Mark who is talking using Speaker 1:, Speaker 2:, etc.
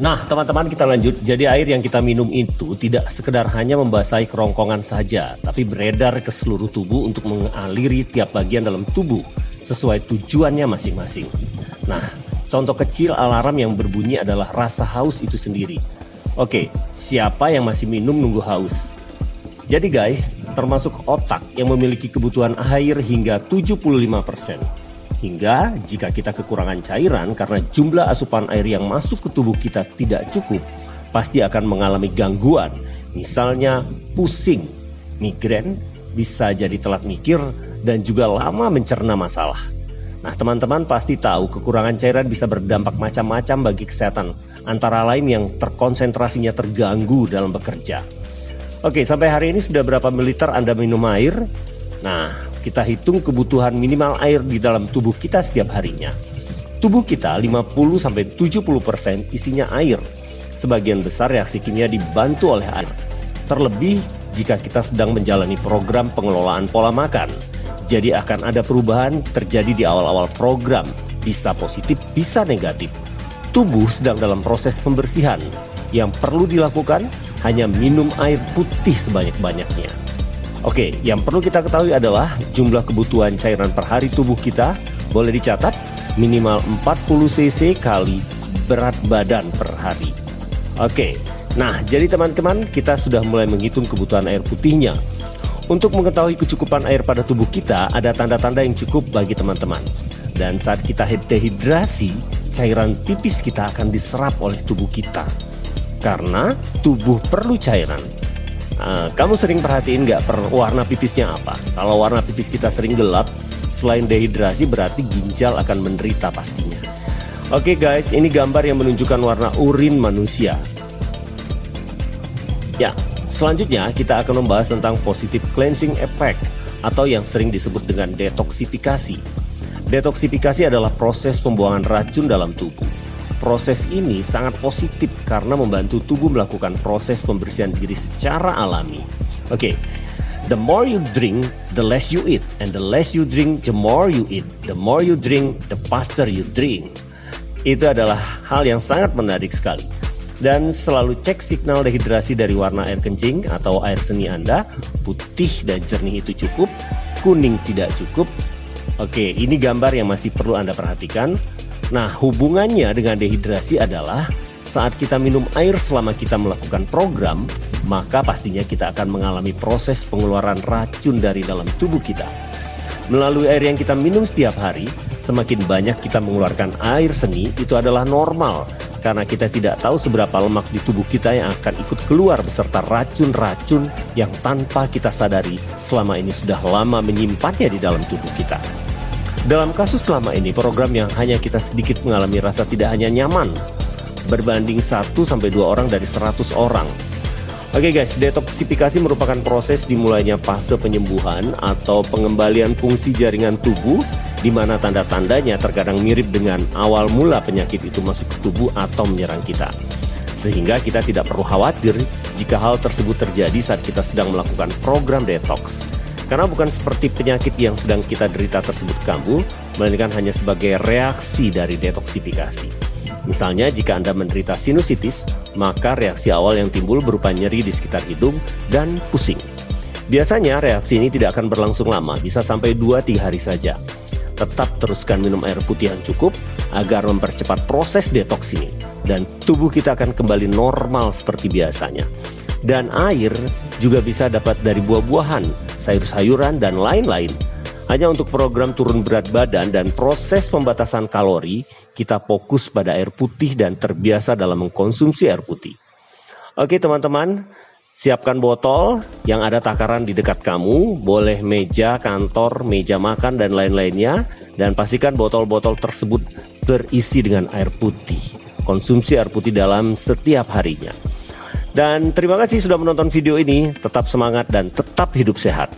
Speaker 1: Nah, teman-teman, kita lanjut. Jadi air yang kita minum itu tidak sekedar hanya membasahi kerongkongan saja, tapi beredar ke seluruh tubuh untuk mengaliri tiap bagian dalam tubuh sesuai tujuannya masing-masing. Nah, contoh kecil alarm yang berbunyi adalah rasa haus itu sendiri. Oke, siapa yang masih minum nunggu haus? Jadi guys, termasuk otak yang memiliki kebutuhan air hingga 75%. Hingga jika kita kekurangan cairan karena jumlah asupan air yang masuk ke tubuh kita tidak cukup, pasti akan mengalami gangguan. Misalnya pusing, migrain, bisa jadi telat mikir, dan juga lama mencerna masalah. Nah, teman-teman pasti tahu kekurangan cairan bisa berdampak macam-macam bagi kesehatan, antara lain yang terkonsentrasinya terganggu dalam bekerja. Oke, sampai hari ini sudah berapa mililiter Anda minum air? Nah, kita hitung kebutuhan minimal air di dalam tubuh kita setiap harinya. Tubuh kita 50-70% isinya air. Sebagian besar reaksi kimia dibantu oleh air. Terlebih jika kita sedang menjalani program pengelolaan pola makan. Jadi akan ada perubahan terjadi di awal-awal program, bisa positif, bisa negatif. Tubuh sedang dalam proses pembersihan. Yang perlu dilakukan hanya minum air putih sebanyak-banyaknya. Oke, yang perlu kita ketahui adalah jumlah kebutuhan cairan per hari tubuh kita boleh dicatat minimal 40 cc kali berat badan per hari. Oke, nah jadi teman-teman, kita sudah mulai menghitung kebutuhan air putihnya. Untuk mengetahui kecukupan air pada tubuh kita, ada tanda-tanda yang cukup bagi teman-teman. Dan saat kita dehidrasi, cairan pipis kita akan diserap oleh tubuh kita. Karena tubuh perlu cairan. Kamu sering perhatiin nggak warna pipisnya apa? Kalau warna pipis kita sering gelap, selain dehidrasi berarti ginjal akan menderita pastinya. Oke guys, ini gambar yang menunjukkan warna urin manusia. Ya, selanjutnya kita akan membahas tentang positive cleansing effect atau yang sering disebut dengan detoksifikasi. Detoksifikasi adalah proses pembuangan racun dalam tubuh. Proses ini sangat positif karena membantu tubuh melakukan proses pembersihan diri secara alami. Oke, the more you drink, the less you eat, and the less you drink, the more you eat. The more you drink, the faster you drink. Itu adalah hal yang sangat menarik sekali. Dan selalu cek signal dehidrasi dari warna air kencing atau air seni Anda. Putih dan jernih itu cukup, kuning tidak cukup. Oke, ini gambar yang masih perlu Anda perhatikan. Nah, hubungannya dengan dehidrasi adalah saat kita minum air selama kita melakukan program, maka pastinya kita akan mengalami proses pengeluaran racun dari dalam tubuh kita. Melalui air yang kita minum setiap hari, semakin banyak kita mengeluarkan air seni, itu adalah normal. Karena kita tidak tahu seberapa lemak di tubuh kita yang akan ikut keluar beserta racun-racun yang tanpa kita sadari selama ini sudah lama menyimpannya di dalam tubuh kita. Dalam kasus selama ini, program yang hanya kita sedikit mengalami rasa tidak hanya nyaman, berbanding 1-2 orang dari 100 orang. Oke guys, detoksifikasi merupakan proses dimulainya fase penyembuhan atau pengembalian fungsi jaringan tubuh, di mana tanda-tandanya terkadang mirip dengan awal mula penyakit itu masuk ke tubuh atau menyerang kita. Sehingga kita tidak perlu khawatir jika hal tersebut terjadi saat kita sedang melakukan program detox. Karena bukan seperti penyakit yang sedang kita derita tersebut kambuh, melainkan hanya sebagai reaksi dari detoksifikasi. Misalnya jika Anda menderita sinusitis, maka reaksi awal yang timbul berupa nyeri di sekitar hidung dan pusing. Biasanya reaksi ini tidak akan berlangsung lama, bisa sampai 2-3 hari saja. Tetap teruskan minum air putih yang cukup agar mempercepat proses detoks ini. Dan tubuh kita akan kembali normal seperti biasanya. Dan air juga bisa dapat dari buah-buahan, sayur-sayuran, dan lain-lain. Hanya untuk program turun berat badan dan proses pembatasan kalori, kita fokus pada air putih dan terbiasa dalam mengkonsumsi air putih. Oke teman-teman, siapkan botol yang ada takaran di dekat kamu, boleh meja, kantor, meja makan, dan lain-lainnya. Dan pastikan botol-botol tersebut terisi dengan air putih. Konsumsi air putih dalam setiap harinya. Dan terima kasih sudah menonton video ini. Tetap semangat dan tetap hidup sehat.